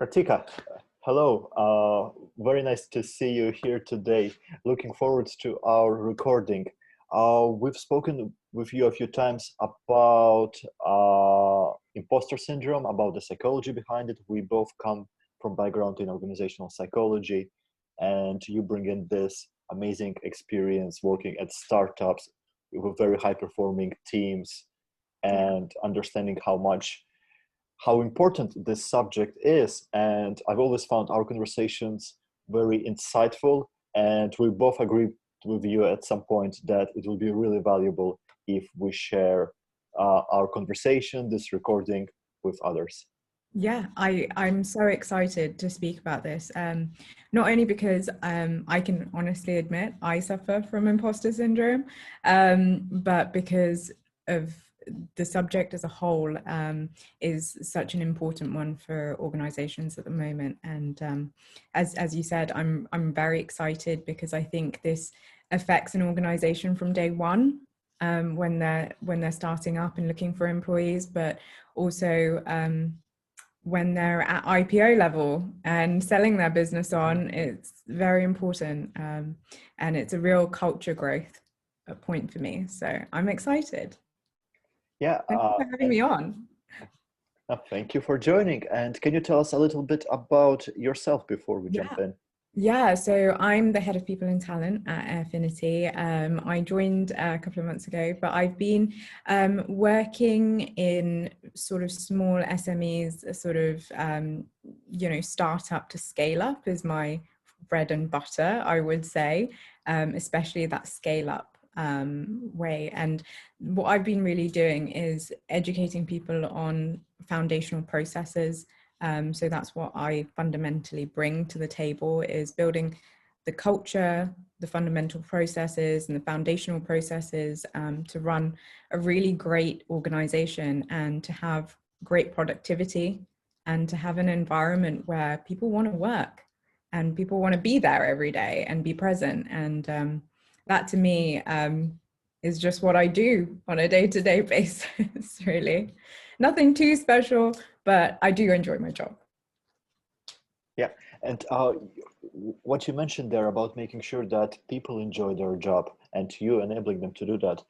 Karthika, hello. Very nice to see you here today. Looking forward to our recording. We've spoken with you a few times about imposter syndrome, about the psychology behind it. We both come from background in organizational psychology, and you bring in this amazing experience working at startups with very high-performing teams and understanding how important this subject is. And I've always found our conversations very insightful, and we both agree with you at some point that it will be really valuable if we share our conversation, this recording, with others. Yeah, I'm so excited to speak about this. Not only because I can honestly admit I suffer from imposter syndrome, but because of the subject as a whole is such an important one for organizations at the moment. And as you said, I'm very excited because I think this affects an organization from day one when they're starting up and looking for employees, but also when they're at IPO level and selling their business on. It's very important, and it's a real culture growth point for me. So I'm excited. Yeah. Thank you for having me on. Thank you for joining. And can you tell us a little bit about yourself before we jump in? Yeah, so I'm the head of people and talent at Airfinity. I joined a couple of months ago, but I've been working in sort of small SMEs, sort of, startup to scale up is my bread and butter, I would say, especially that scale up way. And what I've been really doing is educating people on foundational processes. So that's what I fundamentally bring to the table, is building the culture, the fundamental processes and the foundational processes to run a really great organization and to have great productivity and to have an environment where people want to work and people want to be there every day and be present. And that to me is just what I do on a day-to-day basis, really. Nothing too special, but I do enjoy my job. Yeah, and what you mentioned there about making sure that people enjoy their job and you enabling them to do that,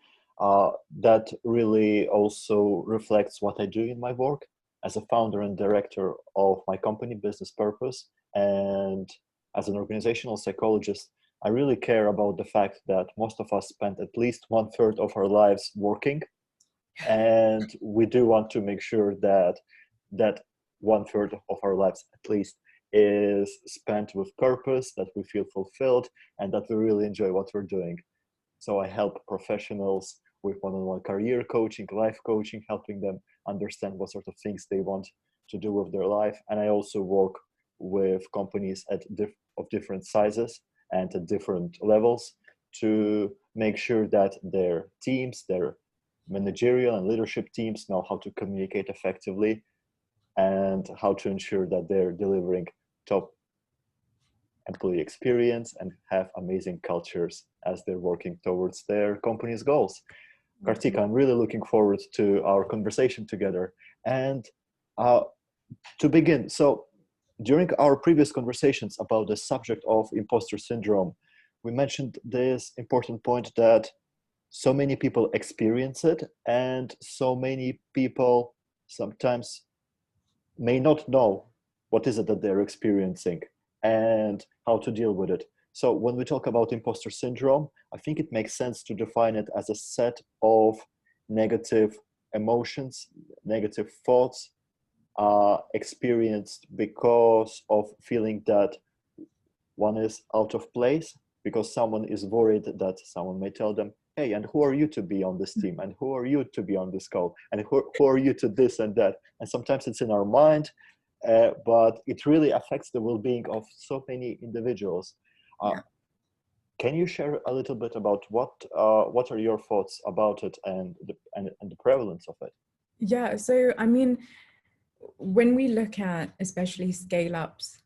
that really also reflects what I do in my work as a founder and director of my company, Business Purpose. And as an organizational psychologist, I really care about the fact that most of us spend at least 1/3 of our lives working. And we do want to make sure that 1/3 of our lives at least is spent with purpose, that we feel fulfilled, and that we really enjoy what we're doing. So I help professionals with one-on-one career coaching, life coaching, helping them understand what sort of things they want to do with their life. And I also work with companies of different sizes and at different levels to make sure that their teams, their managerial and leadership teams know how to communicate effectively and how to ensure that they're delivering top employee experience and have amazing cultures as they're working towards their company's goals. Karthika, I'm really looking forward to our conversation together. And to begin, so during our previous conversations about the subject of imposter syndrome, we mentioned this important point that so many people experience it, and so many people sometimes may not know what is it that they're experiencing and how to deal with it. So when we talk about imposter syndrome, I think it makes sense to define it as a set of negative emotions, negative thoughts experienced because of feeling that one is out of place, because someone is worried that someone may tell them, hey, and who are you to be on this team? And who are you to be on this call? And who are you to this and that? And sometimes it's in our mind, but it really affects the well-being of so many individuals. Can you share a little bit about what are your thoughts about it and the prevalence of it? Yeah, so I mean, when we look at especially scale-ups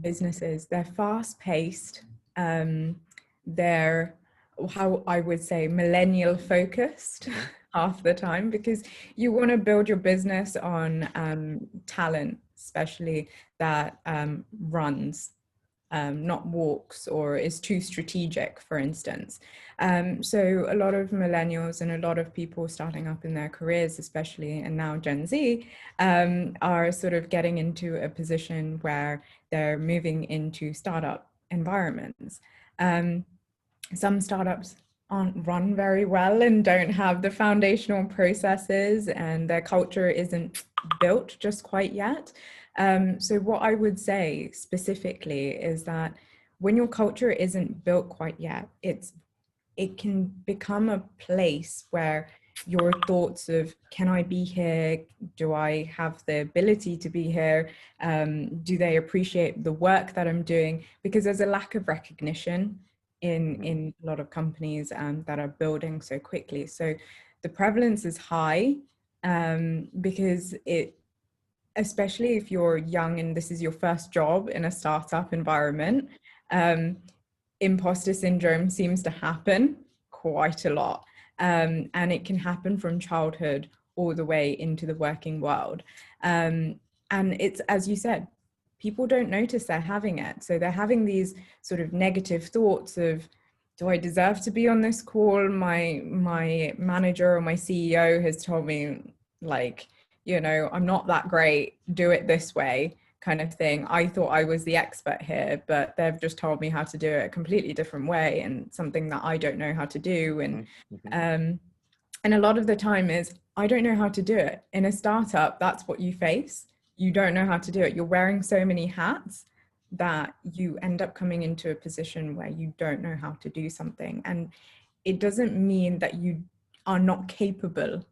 businesses, they're fast-paced, they're, how I would say, millennial focused. half the time, because you want to build your business on talent, especially that runs, not walks or is too strategic, for instance. So a lot of millennials and a lot of people starting up in their careers, especially, and now Gen Z, are sort of getting into a position where they're moving into startup environments. Some startups aren't run very well and don't have the foundational processes, and their culture isn't built just quite yet. So what I would say specifically is that when your culture isn't built quite yet, it can become a place where your thoughts of, can I be here? Do I have the ability to be here? Do they appreciate the work that I'm doing? Because there's a lack of recognition in a lot of companies that are building so quickly. So the prevalence is high because especially if you're young and this is your first job in a startup environment, imposter syndrome seems to happen quite a lot. And it can happen from childhood all the way into the working world. And it's, as you said, people don't notice they're having it. So they're having these sort of negative thoughts of, do I deserve to be on this call? My manager or my CEO has told me, like, you know, I'm not that great, do it this way, kind of thing. I thought I was the expert here, but they've just told me how to do it a completely different way, and something that I don't know how to do. And a lot of the time is, I don't know how to do it. In a startup, that's what you face. You don't know how to do it. You're wearing so many hats that you end up coming into a position where you don't know how to do something. And it doesn't mean that you are not capable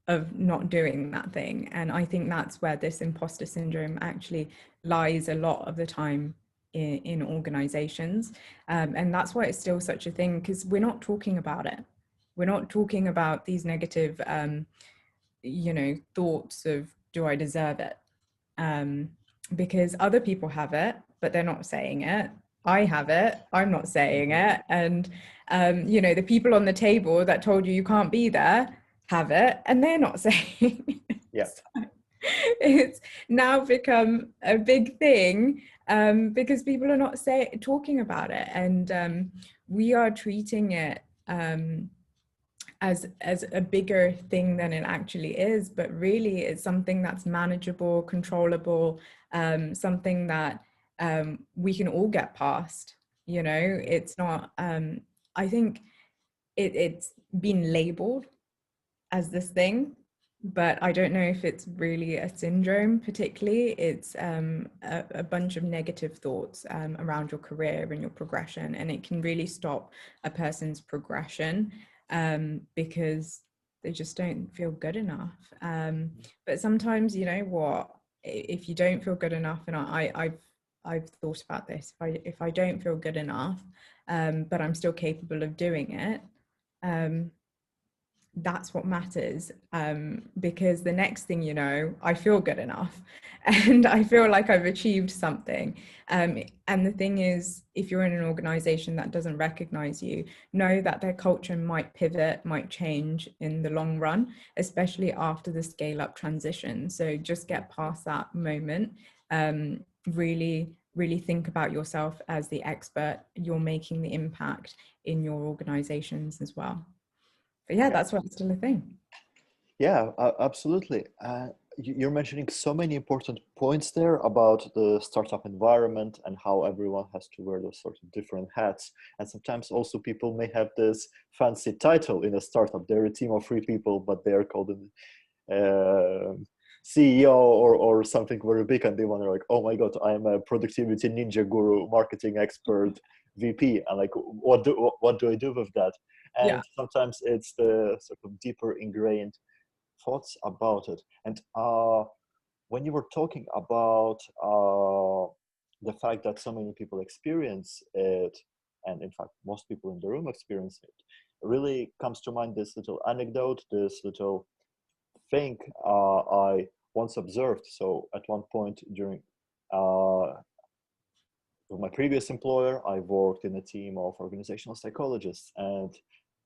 of not doing that thing. And I think that's where this imposter syndrome actually lies a lot of the time in organizations. And that's why it's still such a thing, because we're not talking about it. We're not talking about these negative, you know, thoughts of, do I deserve it? Because other people have it, but they're not saying it. I have it, I'm not saying it. And, you know, the people on the table that told you you can't be there have it, and they're not saying it. Yeah. So it's now become a big thing because people are not talking about it. And we are treating it as a bigger thing than it actually is, but really it's something that's manageable, controllable, something that we can all get past. You know, it's not, I think it's been labeled as this thing, but I don't know if it's really a syndrome particularly. It's a bunch of negative thoughts around your career and your progression, and it can really stop a person's progression because they just don't feel good enough. But sometimes, you know what, if you don't feel good enough, and I've thought about this, if I don't feel good enough, but I'm still capable of doing it, that's what matters, because the next thing you know, I feel good enough and I feel like I've achieved something. And the thing is, if you're in an organization that doesn't recognize you, know that their culture might pivot, might change in the long run, especially after the scale up transition. So just get past that moment. Really think about yourself as the expert. You're making the impact in your organizations as well. But yeah, that's why it's still a thing. Yeah, absolutely. You're mentioning so many important points there about the startup environment and how everyone has to wear those sort of different hats. And sometimes also people may have this fancy title in a startup. They're a team of 3 people, but they are called CEO or something very big, and they want to like, oh my God, I'm a productivity ninja guru, marketing expert, VP. And like, what do I do with that? And sometimes it's the sort of deeper ingrained thoughts about it. And when you were talking about the fact that so many people experience it, and in fact most people in the room experience it, really comes to mind this little anecdote, this little thing I once observed. So at one point during with my previous employer, I worked in a team of organizational psychologists, and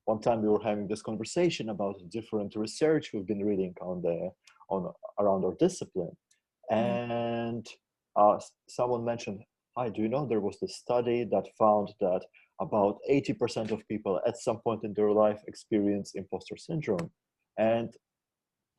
one time we were having this conversation about different research we've been reading around our discipline, and someone mentioned, "Hi, do you know there was this study that found that about 80% of people at some point in their life experience imposter syndrome?" And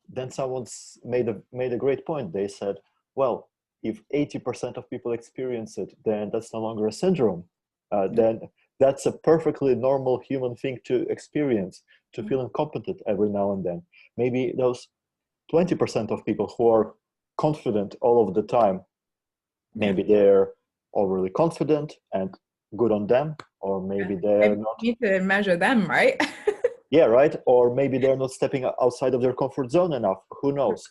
then someone's made a great point. They said, "Well, if 80% of people experience it, then that's no longer a syndrome. Then that's a perfectly normal human thing to experience, to feel incompetent every now and then. Maybe those 20% of people who are confident all of the time, maybe they're overly confident and good on them, or maybe they're not." You need to measure them, right? Yeah, right. Or maybe they're not stepping outside of their comfort zone enough. Who knows?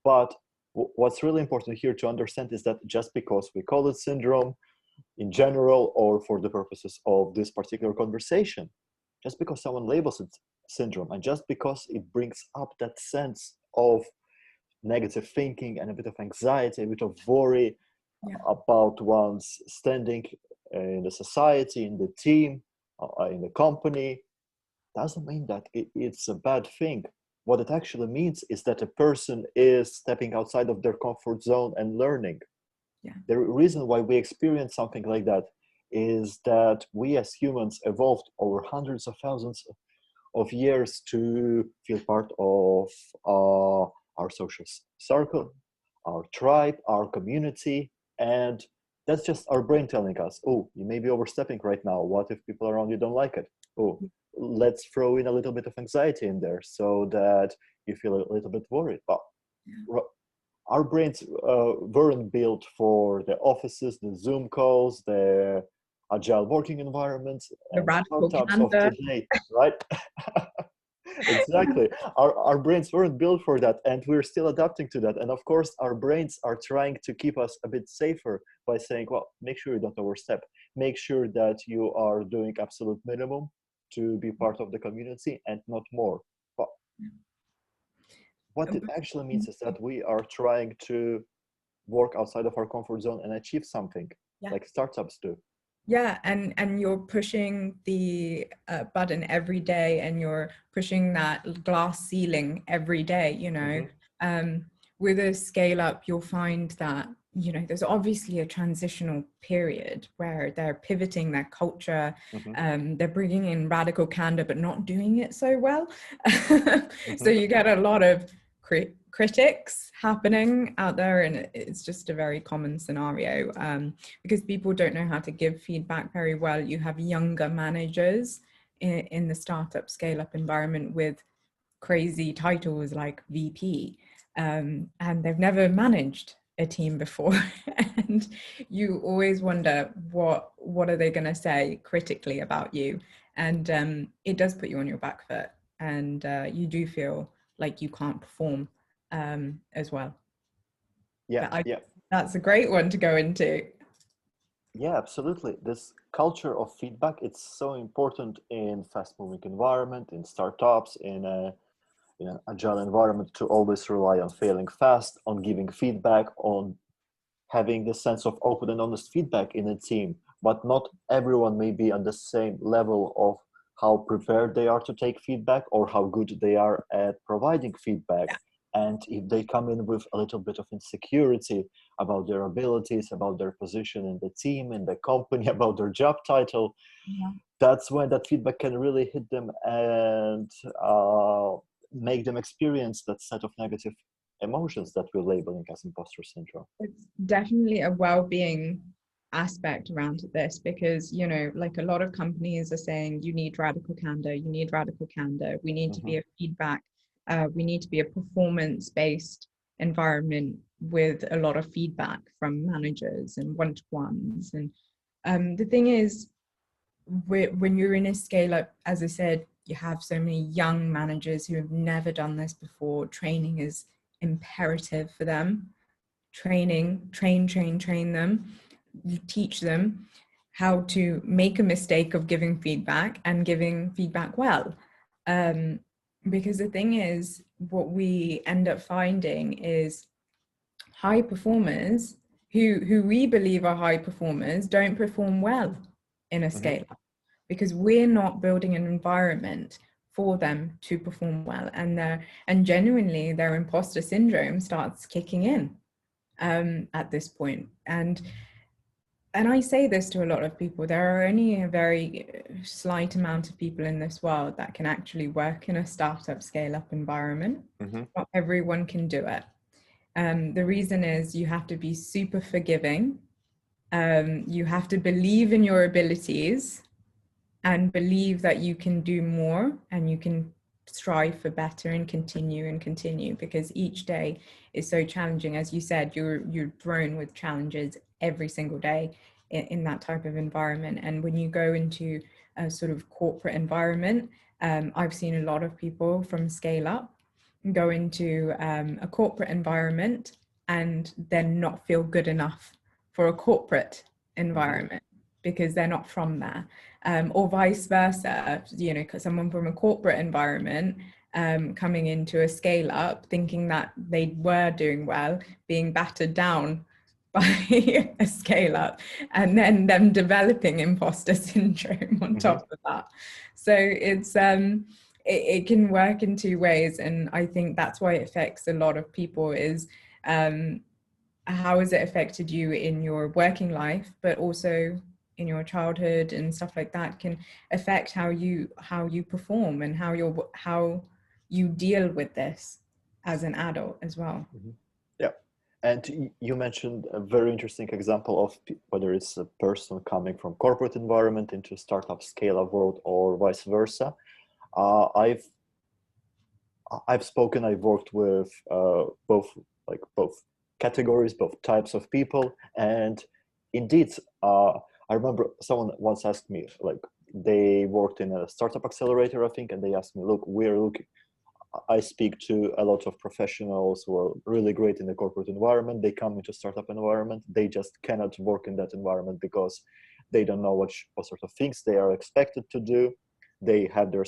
But what's really important here to understand is that just because we call it syndrome in general, or for the purposes of this particular conversation, just because someone labels it syndrome, and just because it brings up that sense of negative thinking and a bit of anxiety, a bit of worry about one's standing in the society, in the team, in the company, doesn't mean that it's a bad thing. What it actually means is that a person is stepping outside of their comfort zone and learning. The reason why we experience something like that is that we as humans evolved over hundreds of thousands of years to feel part of our social circle, our tribe, our community, and that's just our brain telling us, "Oh, you may be overstepping right now. What if people around you don't like it? Oh, let's throw in a little bit of anxiety in there so that you feel a little bit worried." But our brains weren't built for the offices, the Zoom calls, the agile working environments, the and radical startups of today, right? Exactly. Our brains weren't built for that, and we're still adapting to that. And of course, our brains are trying to keep us a bit safer by saying, "Well, make sure you don't overstep. Make sure that you are doing absolute minimum to be part of the community and not more." But what it actually means is that we are trying to work outside of our comfort zone and achieve something, like startups do. Yeah, and you're pushing the button every day, and you're pushing that glass ceiling every day, you know. With a scale up, you'll find that, you know, there's obviously a transitional period where they're pivoting their culture, they're bringing in radical candor, but not doing it so well. So you get a lot of critics happening out there, and it's just a very common scenario because people don't know how to give feedback very well. You have younger managers in the startup scale-up environment with crazy titles like VP, and they've never managed a team before, and you always wonder what are they going to say critically about you, and it does put you on your back foot, and you do feel like you can't perform as well. That's a great one to go into. Yeah, absolutely. This culture of feedback, it's so important in fast-moving environment, in startups, in an agile environment, to always rely on failing fast, on giving feedback, on having the sense of open and honest feedback in a team. But not everyone may be on the same level of how prepared they are to take feedback or how good they are at providing feedback. And if they come in with a little bit of insecurity about their abilities, about their position in the team, in the company, about their job title, that's when that feedback can really hit them and make them experience that set of negative emotions that we're labeling as imposter syndrome. It's definitely a well-being aspect around this, because, you know, like a lot of companies are saying, you need radical candor, you need radical candor, we need to be a feedback, we need to be a performance-based environment with a lot of feedback from managers and one-to-ones. And the thing is, when you're in a scale-up, as I said, you have so many young managers who have never done this before. Training is imperative for them. Train them. You teach them how to make a mistake of giving feedback and giving feedback well. Because the thing is, what we end up finding is high performers who we believe are high performers don't perform well in a scale up, because we're not building an environment for them to perform well, and genuinely their imposter syndrome starts kicking in at this point. And I say this to a lot of people, there are only a very slight amount of people in this world that can actually work in a startup scale-up environment. Not everyone can do it. The reason is you have to be super forgiving. You have to believe in your abilities and believe that you can do more, and you can strive for better and continue, because each day is so challenging. As you said, you're thrown with challenges every single day in that type of environment. And when you go into a sort of corporate environment, I've seen a lot of people from scale up go into a corporate environment and then not feel good enough for a corporate environment because they're not from there, or vice versa. You know, someone from a corporate environment coming into a scale up thinking that they were doing well, being battered down by a scale up, and then them developing imposter syndrome on top of that. So it's it can work in two ways, and I think that's why it affects a lot of people. Is how has it affected you in your working life, but also in your childhood and stuff like that can affect how you perform and how you deal with this as an adult as well. Yeah, and you mentioned a very interesting example of whether it's a person coming from corporate environment into startup scale-up world or vice versa. I've worked with both categories, both types of people, and indeed, I remember someone once asked me, like, they worked in a startup accelerator, I think, and they asked me, look, I speak to a lot of professionals who are really great in the corporate environment. They come into startup environment. They just cannot work in that environment because they don't know what sort of things they are expected to do. They have their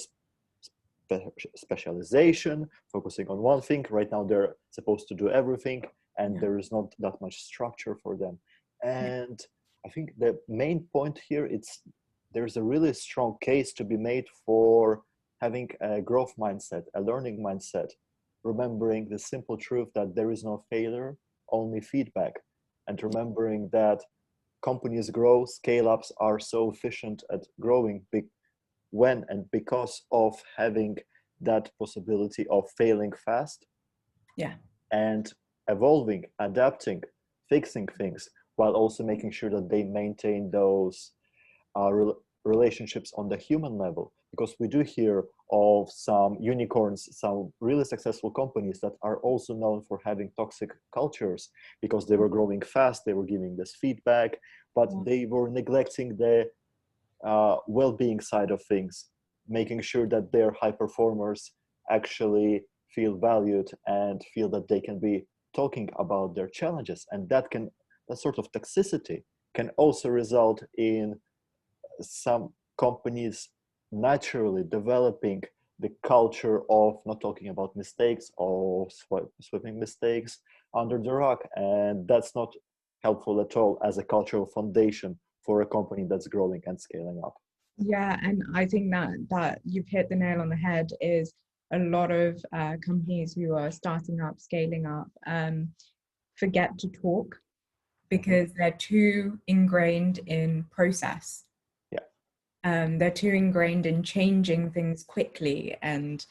specialization, focusing on one thing. Right now, they're supposed to do everything, and there is not that much structure for them. And I think the main point here, there's a really strong case to be made for having a growth mindset, a learning mindset, remembering the simple truth that there is no failure, only feedback, and remembering that companies grow, scale-ups are so efficient at growing when and because of having that possibility of failing fast, and evolving, adapting, fixing things, while also making sure that they maintain those relationships on the human level. Because we do hear of some unicorns, some really successful companies that are also known for having toxic cultures because they were growing fast, they were giving this feedback, but they were neglecting the well-being side of things, making sure that their high performers actually feel valued and feel that they can be talking about their challenges. And that sort of toxicity can also result in some companies naturally developing the culture of not talking about mistakes or sweeping mistakes under the rug. And that's not helpful at all as a cultural foundation for a company that's growing and scaling up. Yeah, and I think that you've hit the nail on the head. Is a lot of companies who are starting up, scaling up, forget to talk because they're too ingrained in process. They're too ingrained in changing things quickly, and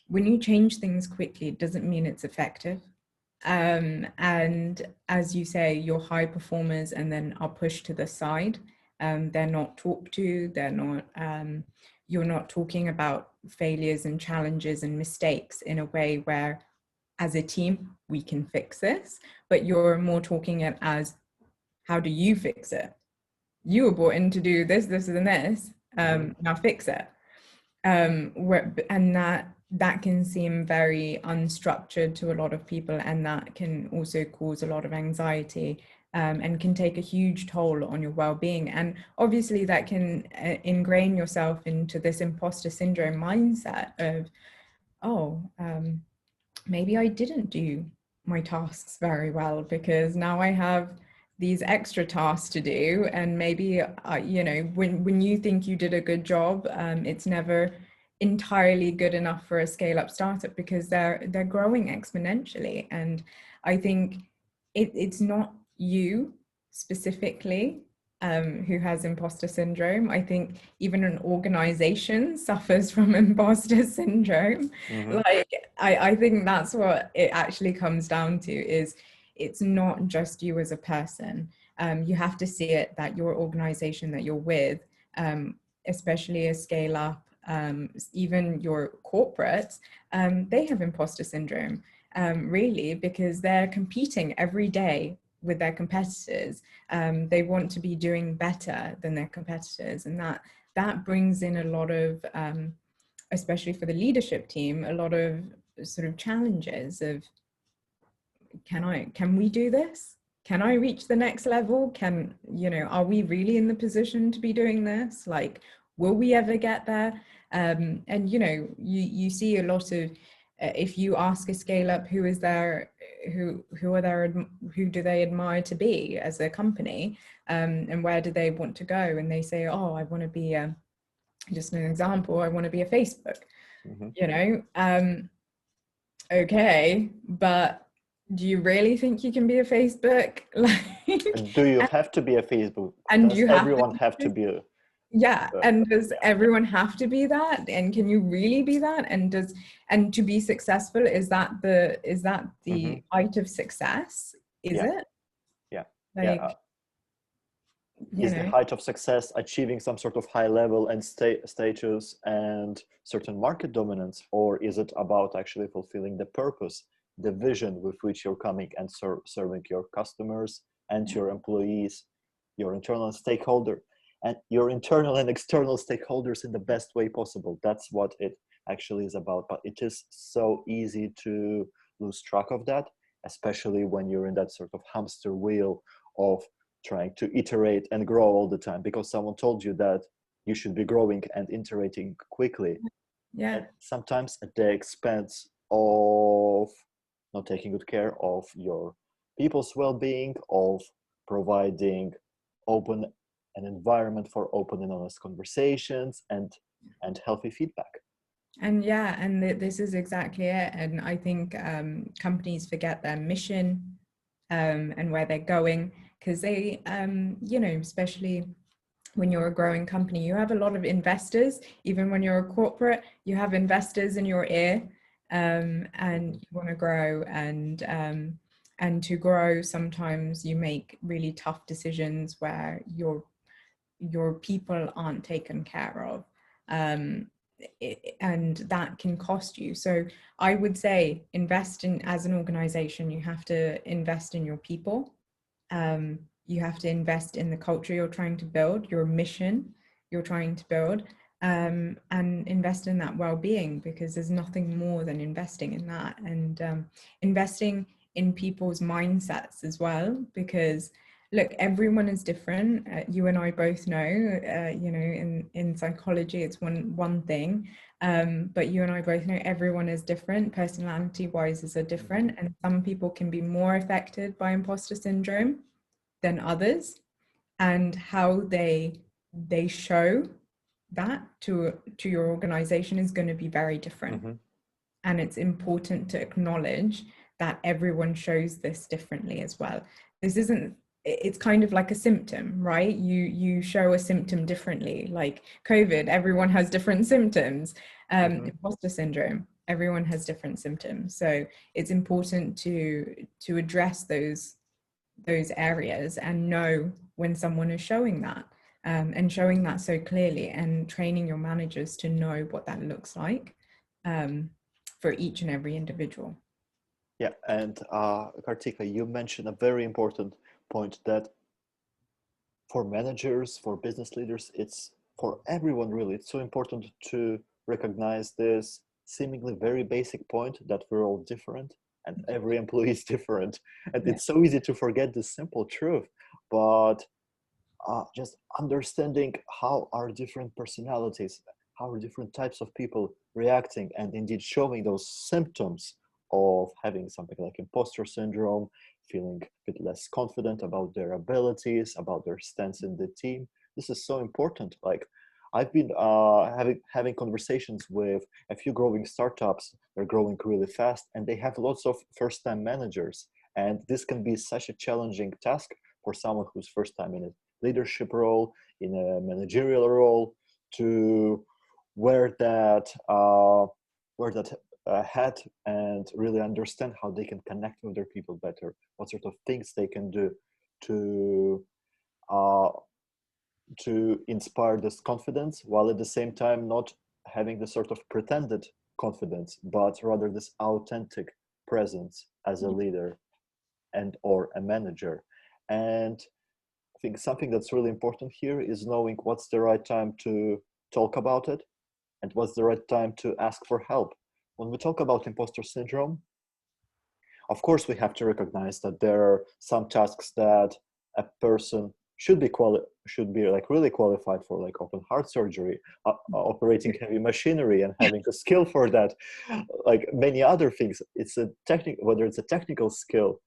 when you change things quickly, it doesn't mean it's effective. And as you say, your high performers and then are pushed to the side. They're not talked to. They're not. You're not talking about failures and challenges and mistakes in a way where, as a team, we can fix this. But you're more talking it as, how do you fix it? You were brought in to do this, this, and this. Now fix it. And that can seem very unstructured to a lot of people, and that can also cause a lot of anxiety, and can take a huge toll on your well-being. And obviously that can ingrain yourself into this imposter syndrome mindset of, maybe I didn't do my tasks very well because now I have these extra tasks to do, and maybe you know, when you think you did a good job, it's never entirely good enough for a scale-up startup, because they're growing exponentially. And I think it's not you specifically who has imposter syndrome. I think even an organization suffers from imposter syndrome. Like I think that's what it actually comes down to, is it's not just you as a person. You have to see it that your organization that you're with, especially a scale up, even your corporates, they have imposter syndrome, really, because they're competing every day with their competitors. They want to be doing better than their competitors, and that brings in a lot of, especially for the leadership team, a lot of sort of challenges of, can we do this? Can I reach the next level? You know, are we really in the position to be doing this? Like, will we ever get there? And, you know, you see a lot of, if you ask a scale up, who do they admire to be as a company? And where do they want to go? And they say, oh, I want to be just an example, I want to be a Facebook, you know, okay, but do you really think you can be a Facebook? Like, do you have to be a Facebook? And does you everyone have to be a yeah, and does everyone have to be that? And can you really be that? And to be successful, is that the height of success? Is it? Yeah. Like, is the height of success achieving some sort of high level and status and certain market dominance, or is it about actually fulfilling the purpose, the vision with which you're coming and serving your customers and your employees, your internal stakeholder, and your internal and external stakeholders in the best way possible? That's what it actually is about. But it is so easy to lose track of that, especially when you're in that sort of hamster wheel of trying to iterate and grow all the time because someone told you that you should be growing and iterating quickly. Yeah. And sometimes at the expense of not taking good care of your people's well-being, of providing an environment for open and honest conversations and healthy feedback. And yeah, and this is exactly it. And I think companies forget their mission and where they're going, because they, you know, especially when you're a growing company, you have a lot of investors. Even when you're a corporate, you have investors in your ear, and you want to grow. And to grow, sometimes you make really tough decisions where your people aren't taken care of. And that can cost you. So I would say as an organization, you have to invest in your people. You have to invest in the culture you're trying to build, your mission you're trying to build, and invest in that well-being, because there's nothing more than investing in that, and investing in people's mindsets as well, because look, everyone is different. You and I both know, you know, in psychology, it's one thing, but you and I both know everyone is different. Personality-wise is different, and some people can be more affected by imposter syndrome than others, and how they show that to your organization is going to be very different. And it's important to acknowledge that everyone shows this differently as well. It's kind of like a symptom, right? You show a symptom differently. Like COVID, everyone has different symptoms. Imposter syndrome, everyone has different symptoms. So it's important to address those areas and know when someone is showing that, and showing that so clearly, and training your managers to know what that looks like for each and every individual. Yeah, and Karthika, you mentioned a very important point, that for managers, for business leaders, it's for everyone really, it's so important to recognize this seemingly very basic point that we're all different and every employee is different. And it's so easy to forget this simple truth, but just understanding how are different personalities, how are different types of people reacting, and indeed showing those symptoms of having something like imposter syndrome, feeling a bit less confident about their abilities, about their stance in the team. This is so important. Like, I've been having conversations with a few growing startups. They're growing really fast, and they have lots of first-time managers. And this can be such a challenging task for someone who's first time in a leadership role, in a managerial role, to wear that hat and really understand how they can connect with their people better, what sort of things they can do to inspire this confidence, while at the same time not having the sort of pretended confidence, but rather this authentic presence as a leader and or a manager. And I think something that's really important here is knowing what's the right time to talk about it and what's the right time to ask for help. When we talk about imposter syndrome, of course, we have to recognize that there are some tasks that a person should be like really qualified for, like open heart surgery, operating heavy machinery and having the skill for that, like many other things. It's a whether it's a technical skill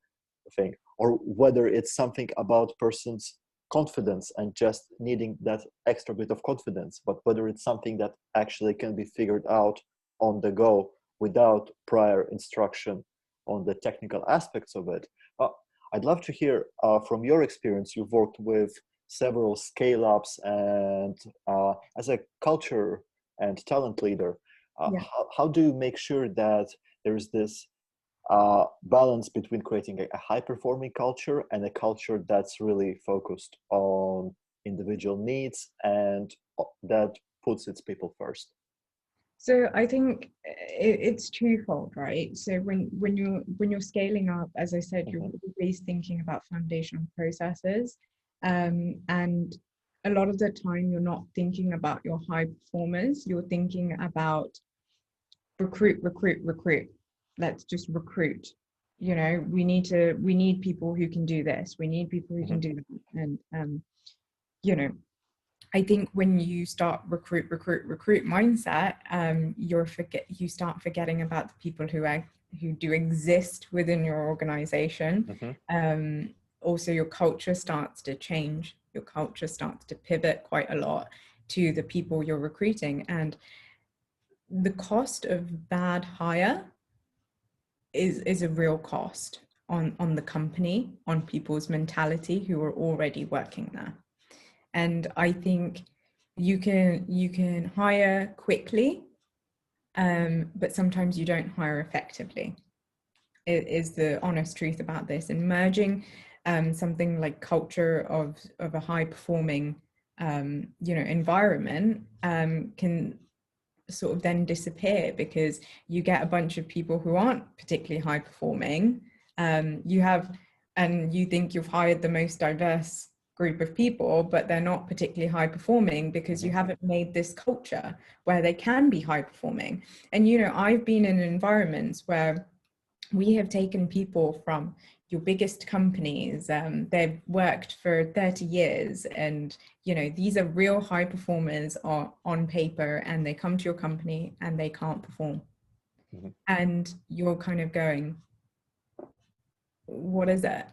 thing or whether it's something about person's confidence and just needing that extra bit of confidence, but whether it's something that actually can be figured out on the go without prior instruction on the technical aspects of it. I'd love to hear from your experience. You've worked with several scale-ups and as a culture and talent leader, how do you make sure that there's this balance between creating a high-performing culture and a culture that's really focused on individual needs and that puts its people first? So I think it's twofold, right? So when you're scaling up, as I said, you're always thinking about foundational processes, and a lot of the time you're not thinking about your high performers. You're thinking about recruit. Let's just recruit. You know, we need people who can do this. We need people who can do that, and you know. I think when you start recruit mindset, you start forgetting about the people who do exist within your organization. Also, your culture starts to change. Your culture starts to pivot quite a lot to the people you're recruiting, and the cost of bad hire is a real cost on the company, on people's mentality who are already working there. And I think you can hire quickly, but sometimes you don't hire effectively. It is the honest truth about this. And merging something like culture of a high performing environment can sort of then disappear, because you get a bunch of people who aren't particularly high performing. You think you've hired the most diverse group of people, but they're not particularly high performing because you haven't made this culture where they can be high performing. And I've been in environments where we have taken people from your biggest companies, they've worked for 30 years, and these are real high performers on paper, and they come to your company and they can't perform. And you're kind of going, what is it?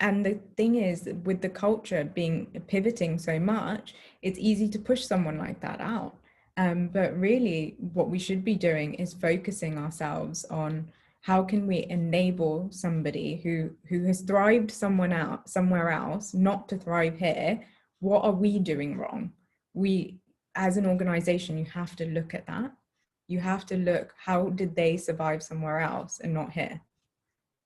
And the thing is, with the culture pivoting so much, it's easy to push someone like that out. But really what we should be doing is focusing ourselves on how can we enable somebody who has thrived somewhere else not to thrive here. What are we doing wrong? We, as an organization, you have to look at that. You have to look, how did they survive somewhere else and not here?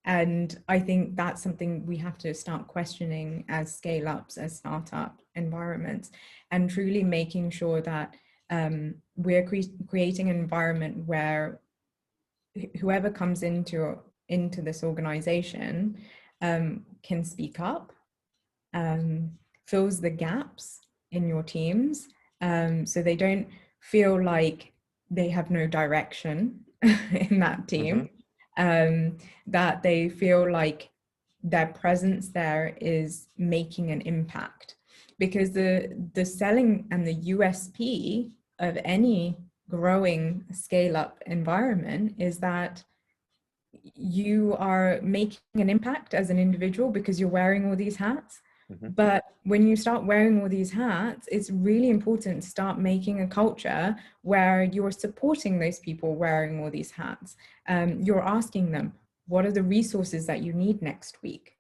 And I think that's something we have to start questioning as scale-ups, as startup environments, and truly making sure that we're creating an environment where whoever comes into this organization can speak up, fills the gaps in your teams, so they don't feel like they have no direction in that team. That they feel like their presence there is making an impact, because the selling and the USP of any growing scale-up environment is that you are making an impact as an individual because you're wearing all these hats. But when you start wearing all these hats, it's really important to start making a culture where you're supporting those people wearing all these hats. You're asking them, what are the resources that you need next week?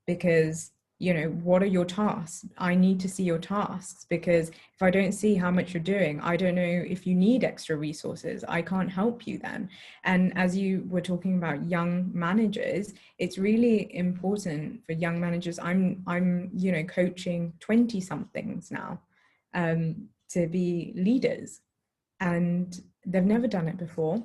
Because, you know, what are your tasks? I need to see your tasks, because if I don't see how much you're doing, I don't know if you need extra resources. I can't help you then. And as you were talking about young managers, it's really important for young managers. I'm you know, coaching 20 somethings now to be leaders, and they've never done it before.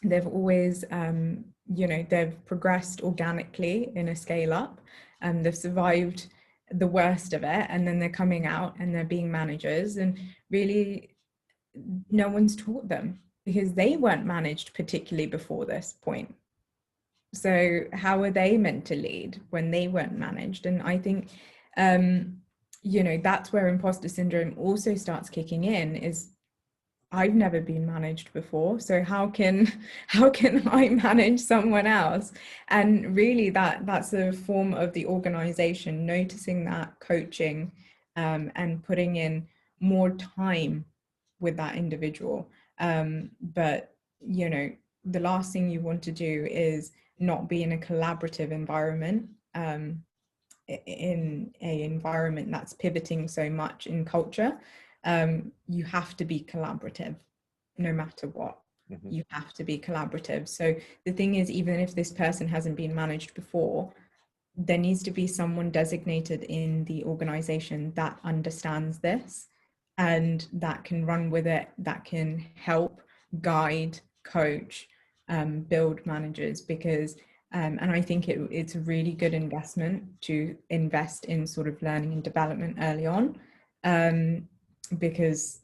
They've always, you know, they've progressed organically in a scale up, and they've survived the worst of it, and then they're coming out and they're being managers, and really no one's taught them because they weren't managed particularly before this point. So how are they meant to lead when they weren't managed? And I think, you know, that's where imposter syndrome also starts kicking in, is I've never been managed before, so how can I manage someone else? And really that's a form of the organization noticing that, coaching, and putting in more time with that individual. But you know, the last thing you want to do is not be in a collaborative environment, in a environment that's pivoting so much in culture. You have to be collaborative no matter what. You have to be collaborative. So the thing is, even if this person hasn't been managed before, there needs to be someone designated in the organization that understands this and that can run with it, that can help guide, coach, build managers. Because and I think it's a really good investment to invest in sort of learning and development early on, because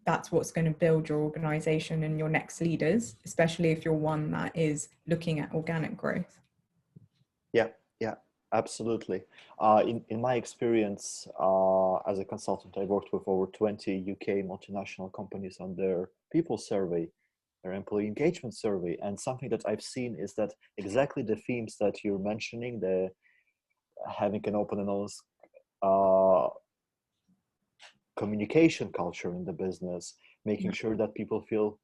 that's what's going to build your organization and your next leaders, especially if you're one that is looking at organic growth. Yeah, absolutely. In my experience as a consultant, I worked with over 20 UK multinational companies on their people survey, their employee engagement survey. And something that I've seen is that exactly the themes that you're mentioning, the having an open and honest communication culture in the business, making sure that people feel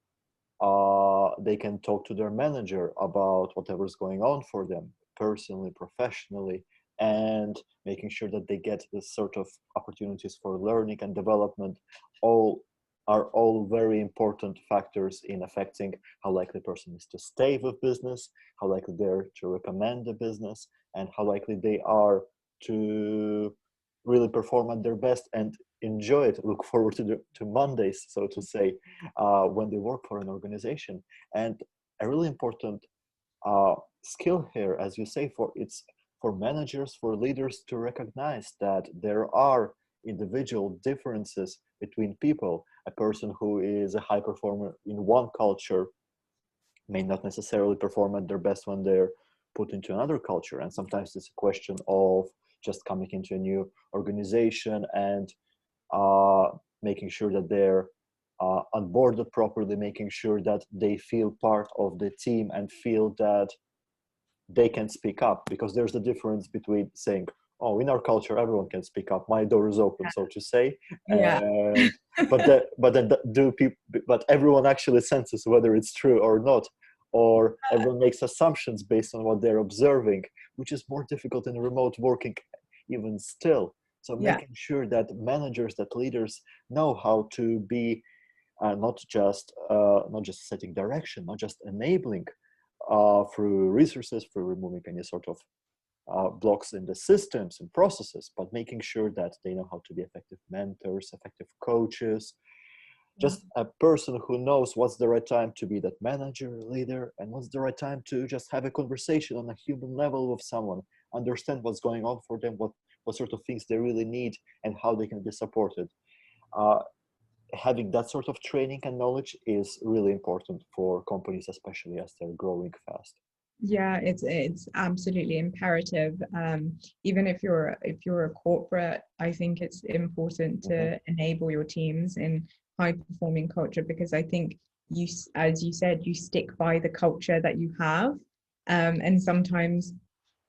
they can talk to their manager about whatever's going on for them personally, professionally, and making sure that they get this sort of opportunities for learning and development, are all very important factors in affecting how likely the person is to stay with business, how likely they're to recommend the business, and how likely they are to really perform at their best and enjoy it, look forward to Mondays, so to say, when they work for an organization. And a really important skill here, as you say, it's for managers, for leaders to recognize that there are individual differences between people. A person who is a high performer in one culture may not necessarily perform at their best when they're put into another culture. And sometimes it's a question of just coming into a new organization and making sure that they're onboarded properly, making sure that they feel part of the team and feel that they can speak up. Because there's a difference between saying, oh, in our culture everyone can speak up, my door is open, so to say, but everyone actually senses whether it's true or not, or everyone makes assumptions based on what they're observing, which is more difficult in remote working even still. So making sure that managers, that leaders know how to be not just setting direction, not just enabling through resources, through removing any sort of blocks in the systems and processes, but making sure that they know how to be effective mentors, effective coaches, just a person who knows what's the right time to be that manager, leader, and what's the right time to just have a conversation on a human level with someone, understand what's going on for them, what sort of things they really need, and how they can be supported. Having that sort of training and knowledge is really important for companies, especially as they're growing fast. Yeah, it's absolutely imperative. Even if you're a corporate, I think it's important to enable your teams in high performing culture, because I think as you said, you stick by the culture that you have. And sometimes,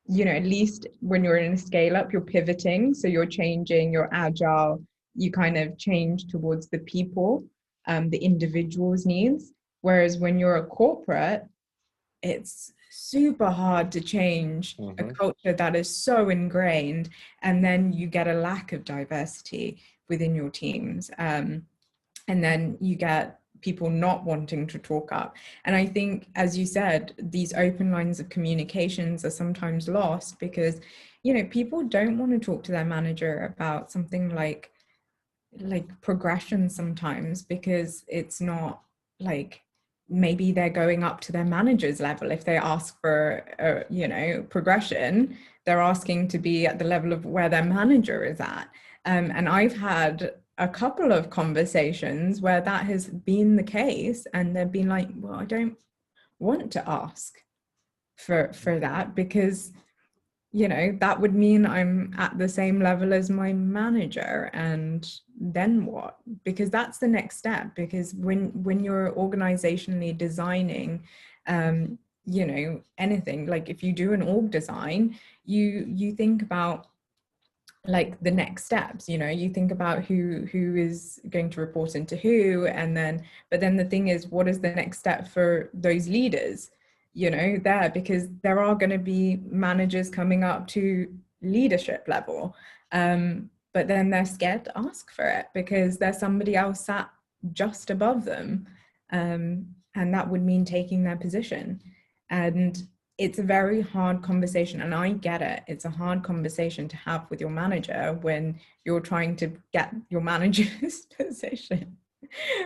you know, at least when you're in a scale up, you're pivoting. So you're changing, you're agile, you kind of change towards the people, the individual's needs. Whereas when you're a corporate, it's super hard to change a culture that is so ingrained, and then you get a lack of diversity within your teams, and then you get people not wanting to talk up. And I think, as you said, these open lines of communications are sometimes lost because, you know, people don't want to talk to their manager about something like progression sometimes, because it's not like, maybe they're going up to their manager's level. If they ask for you know, progression, they're asking to be at the level of where their manager is at. And I've had a couple of conversations where that has been the case, and they've been like, well, I don't want to ask for that, because, you know, that would mean I'm at the same level as my manager, and then what? Because that's the next step. Because when you're organizationally designing, you know, anything, like if you do an org design, you think about like the next steps, you know, you think about who is going to report into who, and then, but then the thing is, what is the next step for those leaders, you know, there, because there are going to be managers coming up to leadership level, but then they're scared to ask for it because there's somebody else sat just above them, and that would mean taking their position. And it's a very hard conversation, and I get it. It's a hard conversation to have with your manager when you're trying to get your manager's position.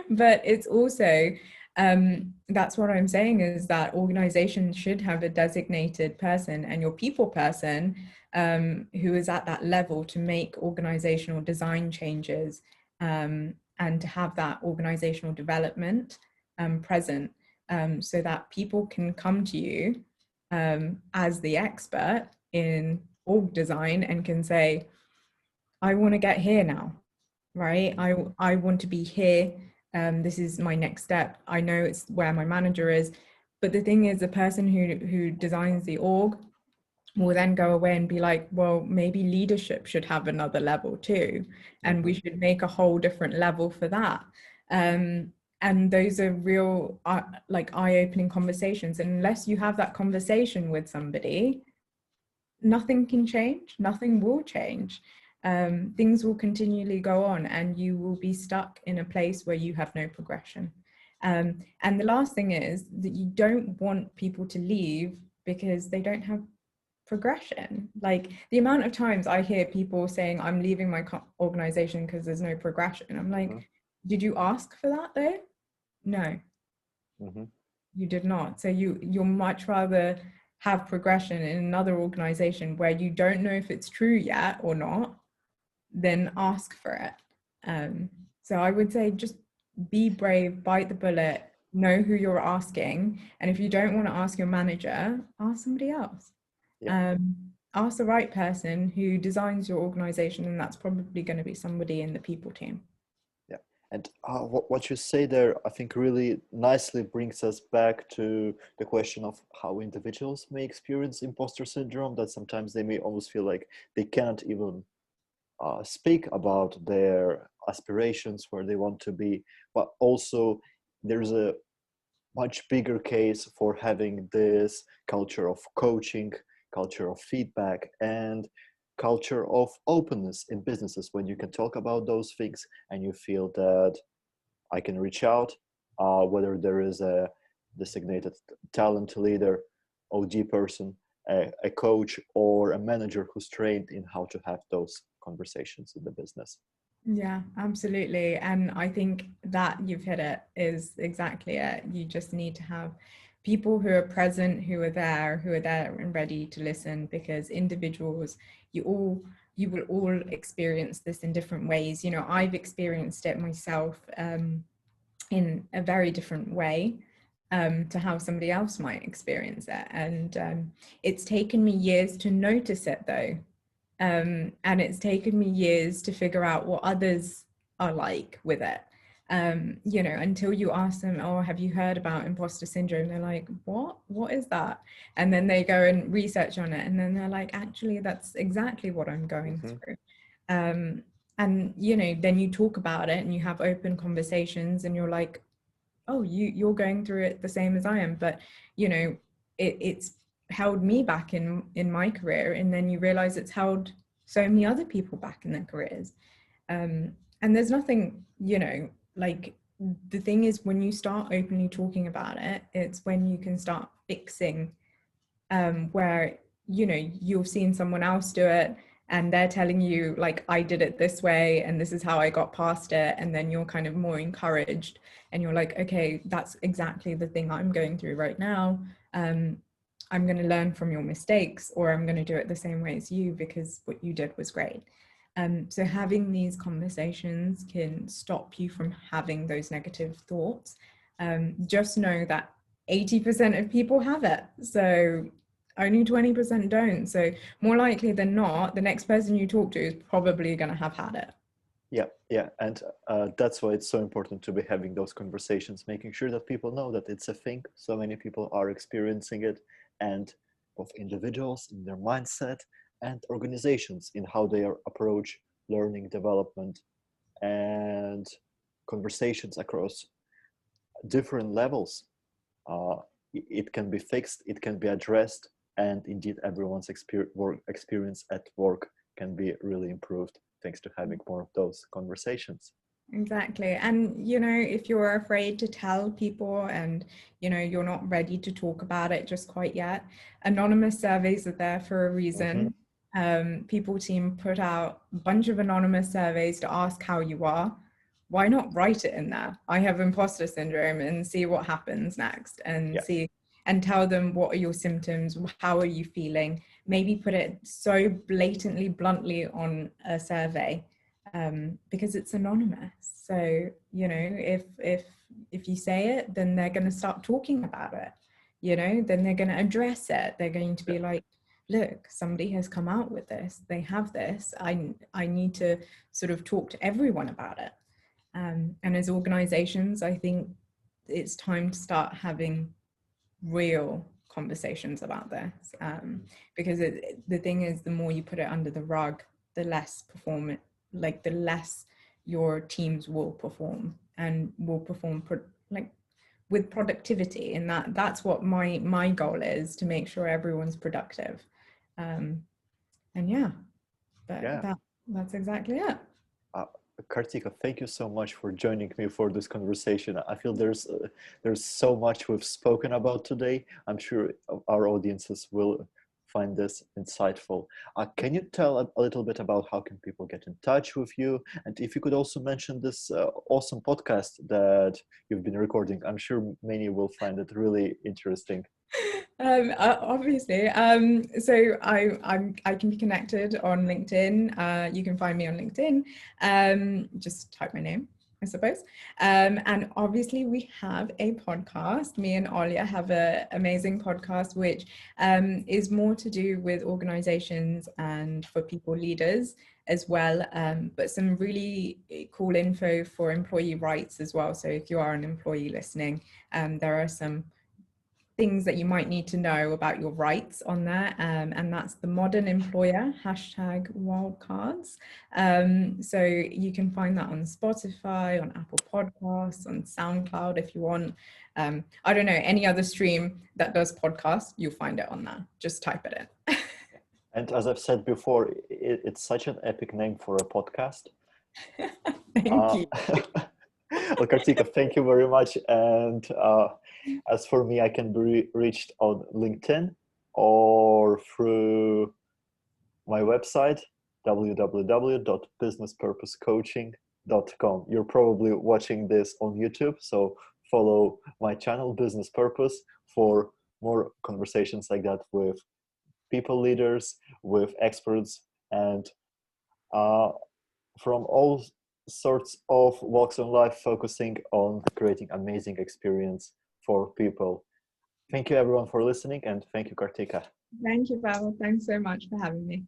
But it's also, that's what I'm saying, is that organizations should have a designated person and your people person who is at that level to make organizational design changes, and to have that organizational development present, so that people can come to you as the expert in org design and can say, I want to get here now, right? I want to be here. This is my next step. I know it's where my manager is. But the thing is, the person who designs the org will then go away and be like, well, maybe leadership should have another level too. And we should make a whole different level for that. And those are real, like, eye-opening conversations. And unless you have that conversation with somebody, nothing can change, nothing will change. Things will continually go on, and you will be stuck in a place where you have no progression. And the last thing is that you don't want people to leave because they don't have progression. Like, the amount of times I hear people saying, I'm leaving my organization because there's no progression. I'm like, did you ask for that though? No, you did not. So you'll much rather have progression in another organization where you don't know if it's true yet or not, than ask for it. So I would say, just be brave, bite the bullet, know who you're asking. And if you don't want to ask your manager, ask somebody else. Ask the right person who designs your organization, and that's probably going to be somebody in the people team. And what you say there, I think, really nicely brings us back to the question of how individuals may experience imposter syndrome, that sometimes they may almost feel like they cannot even speak about their aspirations, where they want to be. But also there's a much bigger case for having this culture of coaching, culture of feedback, and culture of openness in businesses, when you can talk about those things and you feel that I can reach out, whether there is a designated talent leader, OG person, a coach, or a manager who's trained in how to have those conversations in the business. Yeah, absolutely. And I think that you've hit it, is exactly it. You just need to have people who are present, who are there and ready to listen, because individuals, you will all experience this in different ways. You know, I've experienced it myself in a very different way to how somebody else might experience it. And it's taken me years to notice it though. And it's taken me years to figure out what others are like with it. you know, until you ask them, oh, have you heard about imposter syndrome? They're like, what is that? And then they go and research on it, and then they're like, actually, that's exactly what I'm going through. And, you know, then you talk about it and you have open conversations, and you're like, oh, you're going through it the same as I am. But, you know, it's held me back in my career. And then you realize it's held so many other people back in their careers. And there's nothing, you know, like, the thing is, when you start openly talking about it, it's when you can start fixing where, you know, you've seen someone else do it and they're telling you, like, I did it this way and this is how I got past it. And then you're kind of more encouraged and you're like, okay, that's exactly the thing I'm going through right now. I'm going to learn from your mistakes, or I'm going to do it the same way as you because what you did was great. So having these conversations can stop you from having those negative thoughts. Just know that 80% of people have it. So only 20% don't. So more likely than not, the next person you talk to is probably going to have had it. Yeah. And that's why it's so important to be having those conversations, making sure that people know that it's a thing. So many people are experiencing it, and both individuals in their mindset and organizations in how they approach learning, development, and conversations across different levels. It can be fixed, it can be addressed, and indeed everyone's experience at work can be really improved thanks to having more of those conversations. Exactly. And, you know, if you're afraid to tell people and, you know, you're not ready to talk about it just quite yet, anonymous surveys are there for a reason. People team put out a bunch of anonymous surveys to ask how you are. Why not write it in there? I have imposter syndrome, and see what happens next, and see and tell them, what are your symptoms? How are you feeling? Maybe put it so blatantly, bluntly on a survey, because it's anonymous. So, you know, if you say it, then they're going to start talking about it, you know, then they're going to address it. They're going to be like, look, somebody has come out with this, they have this, I need to sort of talk to everyone about it. And as organizations, I think it's time to start having real conversations about this, because the thing is, the more you put it under the rug, the less the less your teams will perform, and will perform with productivity. And that's what my goal is, to make sure everyone's productive. And that's exactly it. Karthika, thank you so much for joining me for this conversation. I feel there's so much we've spoken about today. I'm sure our audiences will find this insightful. Can you tell a little bit about how can people get in touch with you? And if you could also mention this awesome podcast that you've been recording. I'm sure many will find it really interesting. Obviously. So I can be connected on LinkedIn. You can find me on LinkedIn. Just type my name, I suppose. And obviously we have a podcast. Me and Olya have an amazing podcast, which is more to do with organizations and for people leaders as well, but some really cool info for employee rights as well. So if you are an employee listening, there are some things that you might need to know about your rights on there, and that's the Modern Employer #wildcards. So you can find that on Spotify, on Apple Podcasts, on SoundCloud if you want. I don't know, any other stream that does podcasts, you'll find it on there. Just type it in. And as I've said before, it's such an epic name for a podcast. Thank you. Well, Karthika, thank you very much. And as for me, I can be reached on LinkedIn or through my website, www.businesspurposecoaching.com. You're probably watching this on YouTube, so follow my channel, Business Purpose, for more conversations like that with people leaders, with experts, and from all sorts of walks of life, focusing on creating amazing experience for people. Thank you everyone for listening, and thank you, Karthika. Thank you, Pavel. Thanks so much for having me.